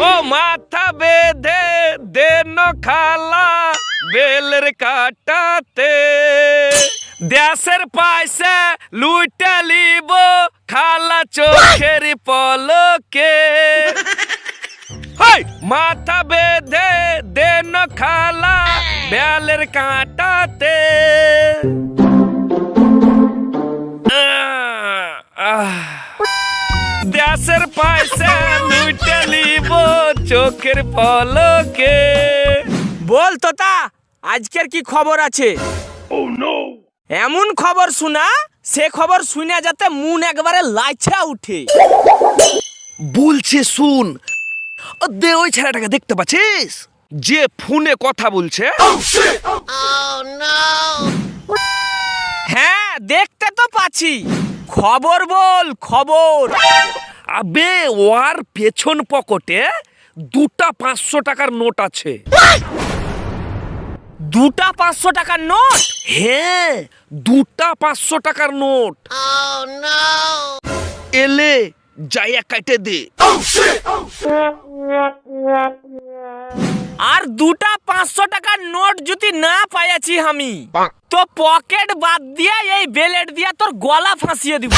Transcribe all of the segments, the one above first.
ও মাথা বেঁধে দেন খালা বেলের কাটাতে, দেশের পয়সা লুইটা লিব খালা চোখের পলকে। মাথা বেঁধে দেন খালা বেলের কাটাতে। দেশের পয়সা লুইটা লিব চোখের পলকে। বল তোতা, আজকের কি খবর আছে? এমন খবর শোনা, সে খবর শুনে যাতে মন একবারে লাইছা উঠে। বলছে শুন, দে ওই ছেলেটাকে দেখতে পাচ্ছিস যে ফোনে কথা বলছে? হ্যাঁ দেখতে তো পাচ্ছি। খবর বল খবর। আবে ওর পেছন পকেটে দুটা 500 টাকার নোট আছে। দুটা 500 টাকার নোট? হ্যাঁ, দুটা 500 টাকার নোট। এলে যাইয়া কাটে দে। আর দুটা 500 টাকার নোট যদি না পাইয়াছি আমি, তো পকেট বাদ দিয়া এই বেলেট দিয়া তোর গলা ফাঁসিয়ে দিব।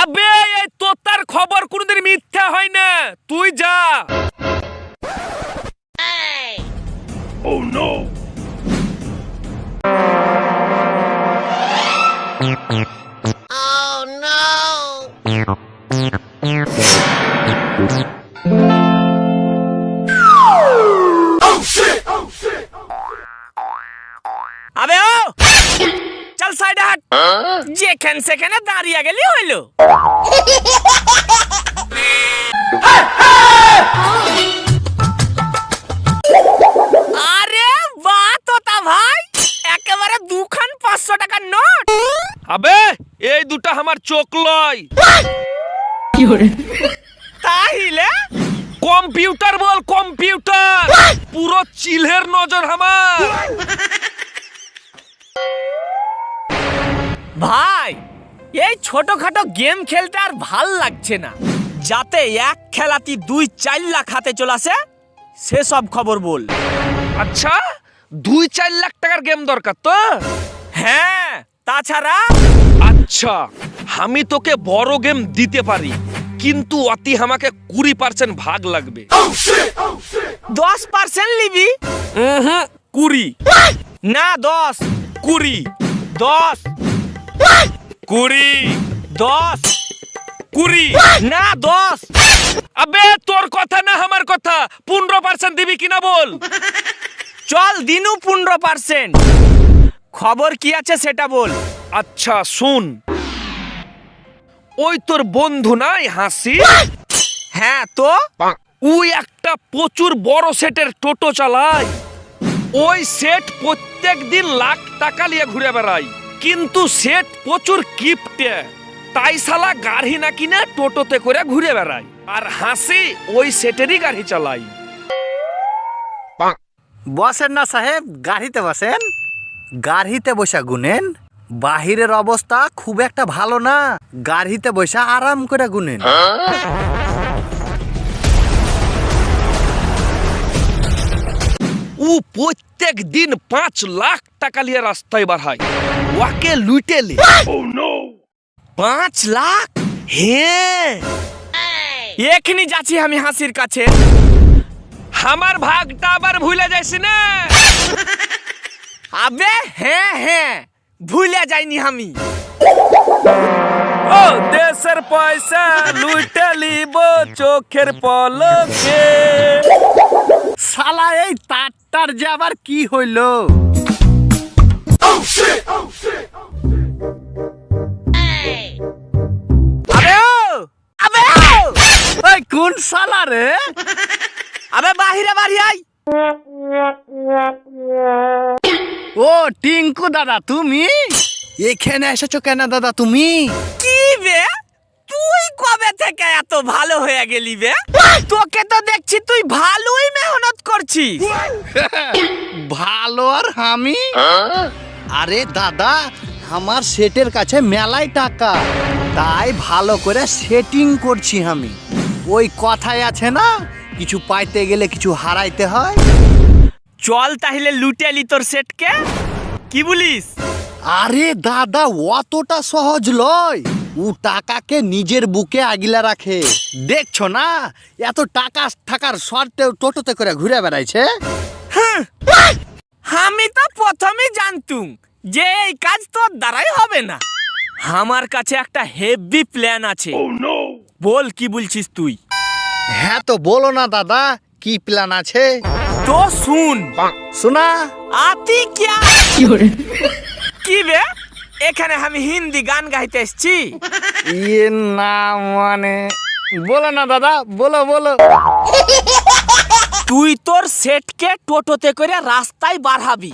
আবে এই তোতার খবর কোনদিন মিথ্যা হয় না, তুই যা। Oh no! Oh no! আবে ও চল সাইডে হাট। যেখানে সেখানে দাঁড়িয়ে গেলি হইলো। আরে বাহ তোতা ভাই, একেবারে দুখান 500 টাকার নোট। আবে এই দুটা আমার চোখ লয়। তাইলে কম্পিউটার বল, কম্পিউটার। পুরো চিলহের নজর আমার। ভাই এই ছোটখাটো গেম খেলতে আর ভাল লাগছে না। যাতে এক খেলাতি 2-4 লাখ হাতে চলাসে, সেসব খবর বল। আচ্ছা 2-4 লাখ টাকার গেম দরকার তো? হ্যাঁ, তাছাড়া? আচ্ছা আমি তোকে বড় গেম দিতে পারি, কিন্তু অতি আমাকে 20% ভাগ লাগবে। 10% লিবি? 20 না 10। 20 10 20 10 20 না 10। আবে তোর কথা না আমার কথা, 15% দিবি কিনা বল। চল দিনু 15%। খবর কি আছে সেটা বল। আচ্ছা শুন, ওই তোর বন্ধু নাই হাসি? হ্যাঁ তো? ওই একটা প্রচুর বড় সেটের টোটো চালায়। ওই সেট প্রত্যেক দিন লাখ টাকা নিয়ে ঘুরে বেড়ায়, কিন্তু সেট প্রচুর কিপটে, তাই শালা গাড়ি না কিনে টোটোতে করে ঘুরে বেড়ায়। আর হাসি ওই সেটেরই গাড়ি চালায়। বসেন না সাহেব, গাড়িতে বসেন। গাড়িতে বসা গুনেন, বাহিরের অবস্থা খুব একটা ভালো না। গাড়িতে বসা আরাম করে গুনেন। ও প্রত্যেক দিন 5 লাখ টাকা নিয়ে রাস্তায় বার হয়। ওকে লুটেলে 5 লাখ? হ্যাঁ, এখনি যাচ্ছি আমি হাসির কাছে। আমার ভাগটা আবার ভুলে যাইস না। আবে হ্যাঁ হ্যাঁ, ভুলে যাইনি আমি। ও দেশের পয়সা লুটে লিব চোখের পলকে। শালা এই তারটার যে আবার কি হইলো? আবে ও, আবে ও, ওই কোন শালা রে? আবে বাহিরে বাড়ি আই। ও টিঙ্কু দাদা, তুমি এখানে এসেছো কেন দাদা তুমি? কি বে, তুই কবে থেকে এত ভালো হয়ে গেলি বে? তোকে তো দেখছি তুই ভালোই মেহনত করছিস। ভালো আর আমি? আরে দাদা, আমার সেটের কাছে মেলাই টাকা, তাই ভালো করে সেটিং করছি আমি। ওই কথাই আছে না, কিছু পাইতে গেলে কিছু হারাইতে হয়। চল তাহলে লুটেলি তোর সেটকে, কি বলিস? আরে দাদা, অতটা সহজ লয়। ও টাকাকে নিজের বুকে আগিলা রাখে। দেখছো না, এত টাকা থাকার শর্তে টোটোতে করে ঘুরে বেড়াইছে। আমি তো প্রথমেই জানতুম যে এই কাজ তোর দ্বারাই হবে না। আমার কাছে একটা হেভি প্ল্যান আছে। বল কি বলছিস তুই? হ্যাঁ তো বলো না দাদা, কি প্ল্যান আছে? তো শুন। শোনা। আতি क्या কি বে, এখানে আমি হিন্দি গান গাইতে এসেছি। ইয়ে না মানে, বলো না দাদা, বলো বলো। তুই তোর সেটকে টোটোতে করে রাস্তায় বাড়াবি।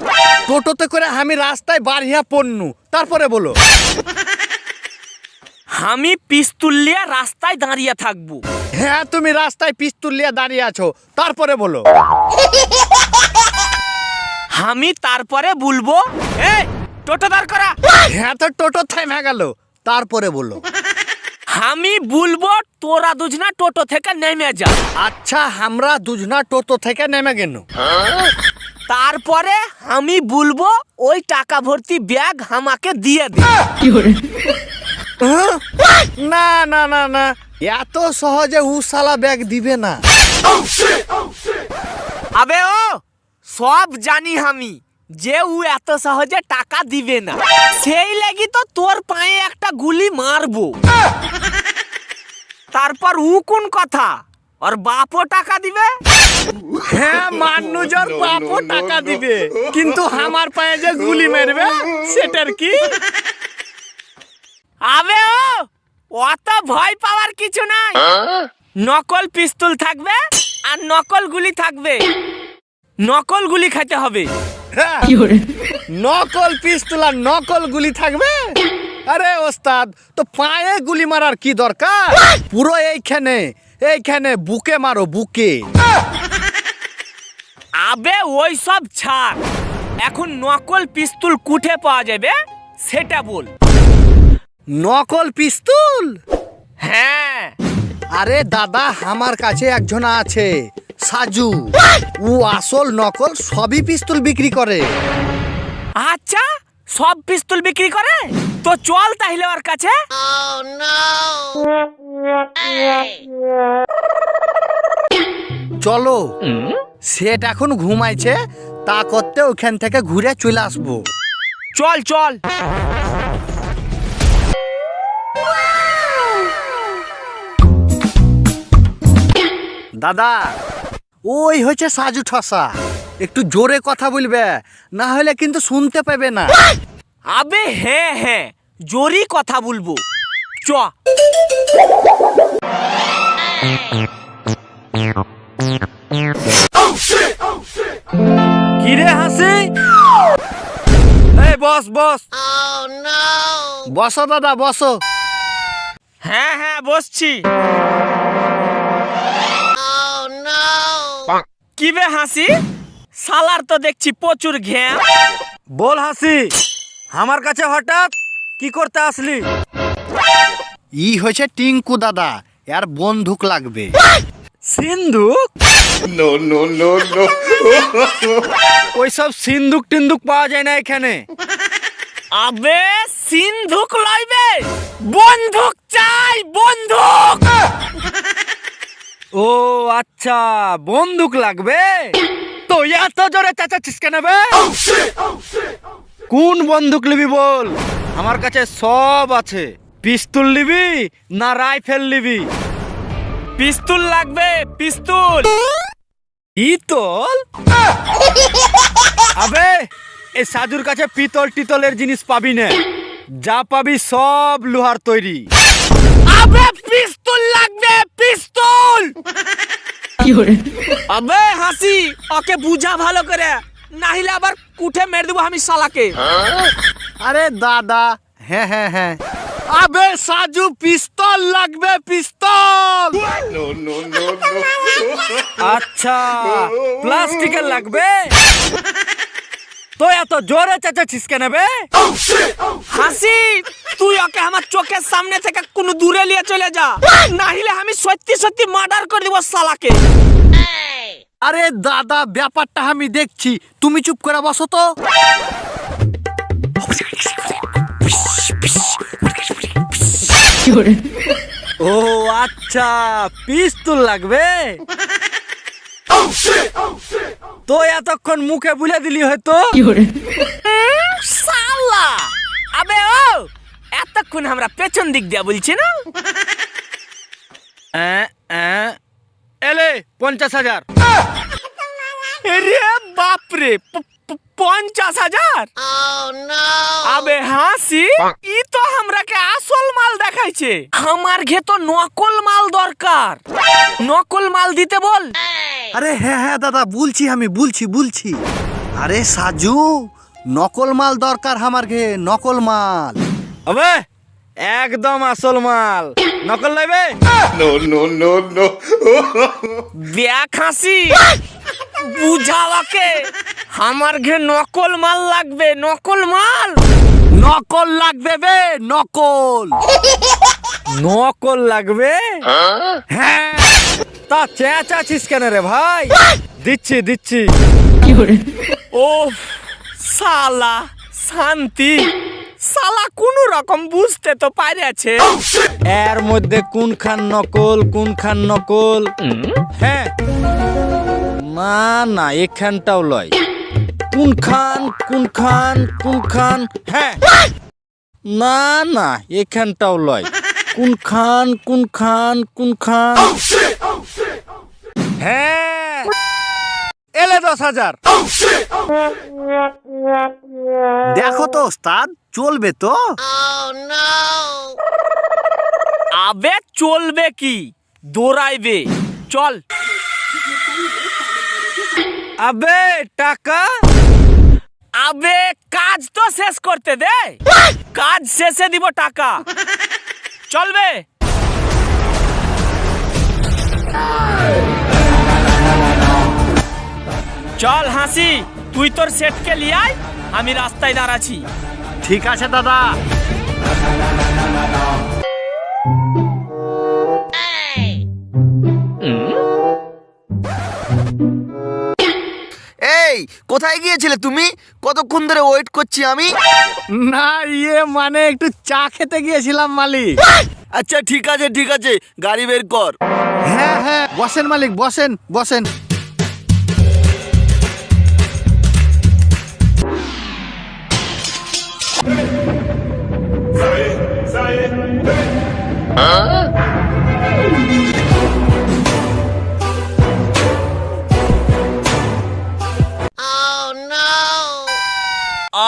টোটোতে করে আমি রাস্তায় বাড়িয়া পড়নু, তারপরে বলো। আমি পিস্তুল নিয়ে রাস্তায় দাঁড়িয়ে থাকবো। হ্যাঁ, তুমি রাস্তায় পিস্তুল নিয়ে দাঁড়িয়ে আছো, তারপরে বলো। আমি তারপরে বলবো, এই টোটো দাঁড় করা। হ্যাঁ তো টোটো থেমে গেল, তারপরে বলো। আমি বলবো তোরা দুজনা টোটো থেকে নেমে যা। আচ্ছা, আমরা দুজনা টোটো থেকে নেমে গেল। তারপরে আমি বলবো ওই টাকা ভর্তি ব্যাগ আমাকে দিয়ে দে। না না না না, এত সহজে উ শালা ব্যাগ দিবে না। আবে ও সব জানি আমি যে ও এত সহজে টাকা দিবে না, সেই লাগি তো তোর পায়ে একটা গুলি মারবো। তারপর ও কোন কথা, ওর বাপও টাকা দিবে। হ্যাঁ, মানুষের বাপও টাকা দিবে, কিন্তু আমার পায়ে যে গুলি মারবে সেটার কি? আবে ও অত ভয় পাওয়ার কিছু নাই। নকল পিস্তল থাকবে আর নকল গুলি থাকবে। নকল গুলি খেতে হবে। হ্যাঁ, নকল পিস্তল আর নকল গুলি থাকবে। আরে ওস্তাদ, তো পায়ে গুলি মারার কি দরকার? পুরো এইখানে এইখানে বুকে মারো, বুকে। আবে ওই সব ছাড়, এখন নকল পিস্তল কুঠে পাওয়া যাবে সেটা বল। নকল পিস্তল? হ্যাঁ। আরে দাদা, আমার কাছে একজন আছে, সাজু। ও আসল নকল সবই পিস্তল বিক্রি করে। আচ্ছা, সব পিস্তল বিক্রি করে? তো চল তাহলে ওর কাছে। চলো, সেট এখন ঘুমাইছে, তা করতে ওখান থেকে ঘুরে চলে আসবো। চল চল। দাদা, ওই হচ্ছে সাজু ঠসা। একটু জোরে কথা বলবে, না হলে কিন্তু শুনতে পাবে না। আবে হ্যাঁ হ্যাঁ, জোরই কথা বলবো। চ। কিরে হাসি? এই বস বস। বসো দাদা, বসো। হ্যাঁ হ্যাঁ বসছি। কি বে হাসি, সালার তো দেখছি প্রচুর ঘ্যাম। বল হাসি, আমার কাছে হঠাৎ কি করতে আসলি? ই হয়েছে টিঙ্কু দাদা, এর বন্দুক লাগবে। সিন্দুক? No, no, no, no. ওইসব সিন্দুক টিন্দুক পাওয়া যায় না এখানে। আবে সিন্ধুক লইবে, বন্দুক চাই, বন্দুক। ও আচ্ছা, বন্দুক লাগবে। তো এত জোরে চেঁচাচ্ছিস কেন বে? কোন বন্দুক নিবি বল, আমার কাছে সব আছে। পিস্তল নিবি না রাইফেল নিবি? পিস্তল লাগবে, পিস্তল। পিতল? আবে এই সাজুর কাছে পিতল টিতলের জিনিস পাবি না, যা পাবি সব লোহার তৈরি। আবে পিস্তল লাগবে, পিস্তল। আবে হাসি, ওকে বুঝা ভালো করে, নাহলে আবার কুঠে মেরে দেবো আমি শালাকে। আরে দাদা, হ্যাঁ হ্যাঁ হ্যাঁ, আবে সাজু পিস্তল লাগবে, পিস্তল। No, no, no, no. আচ্ছা, প্লাস্টিকের লাগবে? তো এত জোরে চেঁচাচ্ছিস কেন বে? হাসি, তুই ওকে আমার চোখের সামনে থেকে কোনো দূরে নিয়ে চলে যা, না হলে আমি সত্যি সত্যি মার্ডার করে দিব শালাকে। আরে দাদা, ব্যাপারটা আমি দেখছি, তুমি চুপ করে বসো তো। ও আচ্ছা, পিস্তল লাগবে। তো এতক্ষণ মুখে বুলে দিলি হয়তো। শালা, আবে ও, এতক্ষণ আমরা পেছন দিক দিয়া বলছি না। এলে 50,000। রে বাপরে, 50,000? আবে হাসি, ই তো আমরাকে আসল মাল দেখাইছে, আমার ঘে তো নকল মাল দরকার। নকল মাল দিতে বল। আরে হ্যাঁ হ্যাঁ দাদা, আমি বলছি। আরে সাজু, নকল মাল দরকার আমার ঘে, নকল মাল। আবে একদম আসল মাল, নকল নেবে? No, no, no, no. দেখ হাসি, বুঝাওয়াকে, আমার ঘে নকল মাল লাগবে, নকল মাল। নকল লাগবে বে, নকল। নকল লাগবে? হ্যাঁ। তা চেঁচাচ্ছিস কেন রে ভাই? দিচ্ছি। ও শালা, শান্তি শালা কোন রকম বুঝতে তো পারেছে। এর মধ্যে কোনখান নকল? হ্যাঁ, না এখানটাও লয়। কোনখান? হ্যাঁ, না এখানটাও লয়। কোনখান? হ্যাঁ, এলে 10,000। দেখো তো ওস্তাদ, চলবে তো? আবে চলবে কি, দৌড়াইবে, চল। আবে টাকা? আবে কাজ তো শেষ করতে দে, কাজ শেষে দিব টাকা। চলবে। চল হাসি, তুই তোর সেটকে লিয়ে আয়, আমি রাস্তায় দাঁড়াচ্ছি। ঠিক আছে দাদা। এই কোথায় গিয়েছিলে তুমি? কতক্ষণ ধরে ওয়েট করছি আমি। না মানে একটু চা খেতে গিয়েছিলাম মালিক। আচ্ছা ঠিক আছে, গাড়ি বের কর। হ্যাঁ, বসেন মালিক, বসেন।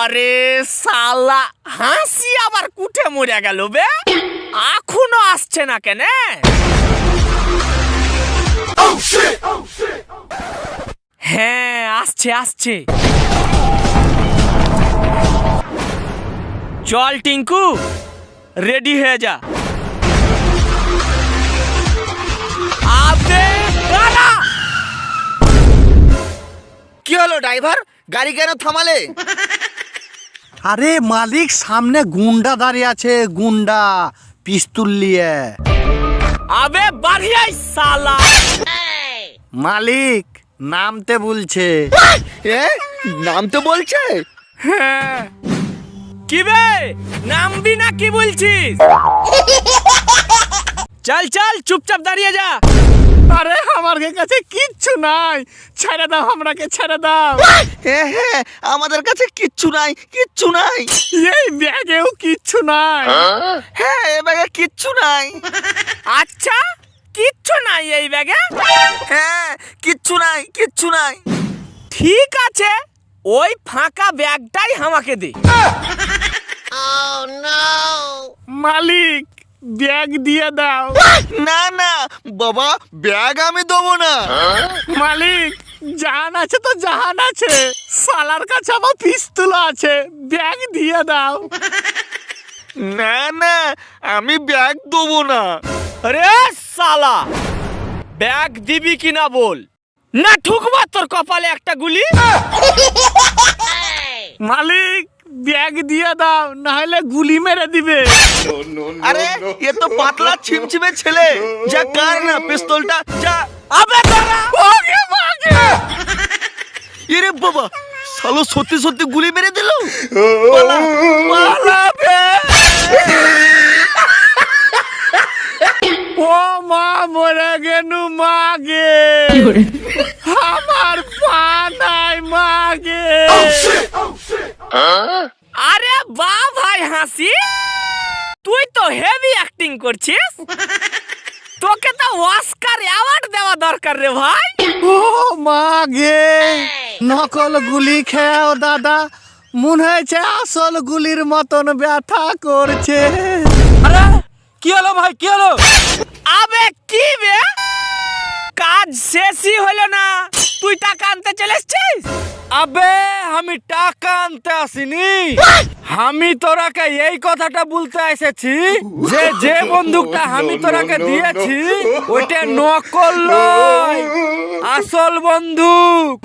আরে শালা, হাসি আবার কুঠে মরে গেল বে, এখনো আসছে না কেন? হ্যাঁ আসছে। চল টিঙ্কু, রেডি হয়ে যা। আবে দাঁড়া। কি হলো ড্রাইভার, গাড়ি কেন থামালে? আরে মালিক, সামনে গুন্ডা দাঁড়িয়ে আছে, গুন্ডা পিস্তল নিয়ে। আবে বাড়িয়াই শালা। মালিক নামতে বলছে। নাম তো বলছে। হ্যাঁ, কি বে, নামবি না কি বলছিস? চল চুপচাপ দাঁড়িয়ে যা। আরে আমার কাছে কিচ্ছু নাই, ছেড়ে দাও, আমরাকে ছেড়ে দাও। হ্যাঁ, আমাদের কাছে কিচ্ছু নাই। এই ব্যাগেও কিচ্ছু নাই। হ্যাঁ, এ ব্যাগে কিচ্ছু নাই। আচ্ছা, কিচ্ছু নাই এই ব্যাগে? হ্যাঁ, কিচ্ছু নাই। ঠিক আছে, ওই ফাঁকা ব্যাগটাই আমাকে দে। মালিক ব্যাগ দিয়ে দাও। না বাবা, ব্যাগ আমি দেবো না। মালিক জাহান আছে তো জাহান আছে, সালার কাছে আমার পিস্তল আছে, ব্যাগ দিয়ে দাও। না আমি ব্যাগ দেবো না। আরে শালা, ব্যাগ দিবি কিনা বল, না ঠুকবা তোর কপালে একটা গুলি। মালিক ব্যাগ দিয়ে দাও, না হলে গুলি মেরে দিবে। আরে এ তো পাতলা ছিমছিমে ছেলে, যা কার না পিস্তলটা যা। আবে দাঁড়া, ভাগে ভাগে। এরে বাবা, শালো সত্যি সত্যি গুলি মেরে দিল। পালাবে। ও মা মরে গেনু মাগে, আমার পা নাই মাগে। আরে বা ভাই হাসি, তুই তো হেভি অ্যাক্টিং করছিস, তোকে তো অস্কার অ্যাওয়ার্ড দেওয়া দরকার রে ভাই। ও মাগে, নকল গুলি খেয়েও দাদা মনে হয়েছে আসল গুলির মতন ব্যথা করছে। আরে কি হলো ভাই, কি হলো? আবে কি বে, কাজ শেষই হলো না, তুই টাকা আনতে চলে এসেছিস? আবে আমি টাকা আনতে আসিনি, আমি তোরাকে এই কথাটা বলতে এসেছি যে যে বন্দুকটা আমি তোরাকে দিয়েছি ওইটা নকল নয়, আসল বন্দুক।